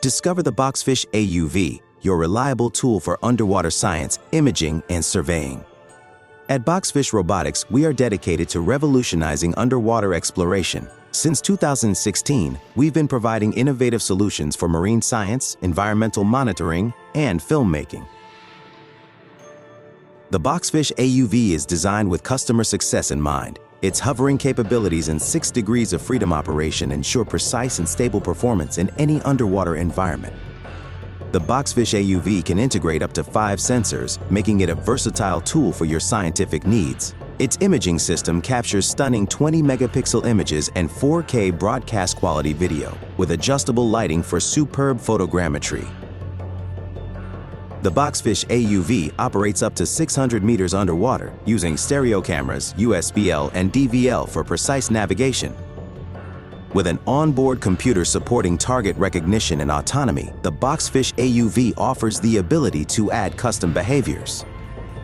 Discover the Boxfish AUV, your reliable tool for underwater science, imaging, and surveying. At Boxfish Robotics, we are dedicated to revolutionizing underwater exploration. Since 2016, we've been providing innovative solutions for marine science, environmental monitoring, and filmmaking. The Boxfish AUV is designed with customer success in mind. Its hovering capabilities and 6 degrees of freedom operation ensure precise and stable performance in any underwater environment. The Boxfish AUV can integrate up to 5 sensors, making it a versatile tool for your scientific needs. Its imaging system captures stunning 20-megapixel images and 4K broadcast quality video, with adjustable lighting for superb photogrammetry. The Boxfish AUV operates up to 600 meters underwater, using stereo cameras, USBL, and DVL for precise navigation. With an onboard computer supporting target recognition and autonomy, the Boxfish AUV offers the ability to add custom behaviors.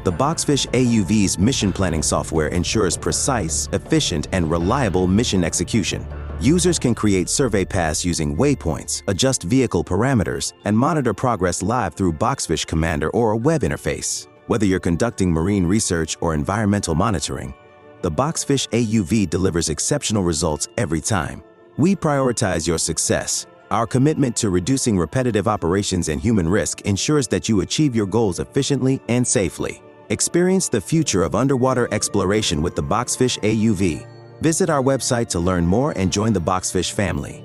The Boxfish AUV's mission planning software ensures precise, efficient, and reliable mission execution. Users can create survey paths using waypoints, adjust vehicle parameters, and monitor progress live through Boxfish Commander or a web interface. Whether you're conducting marine research or environmental monitoring, the Boxfish AUV delivers exceptional results every time. We prioritize your success. Our commitment to reducing repetitive operations and human risk ensures that you achieve your goals efficiently and safely. Experience the future of underwater exploration with the Boxfish AUV. Visit our website to learn more and join the Boxfish family.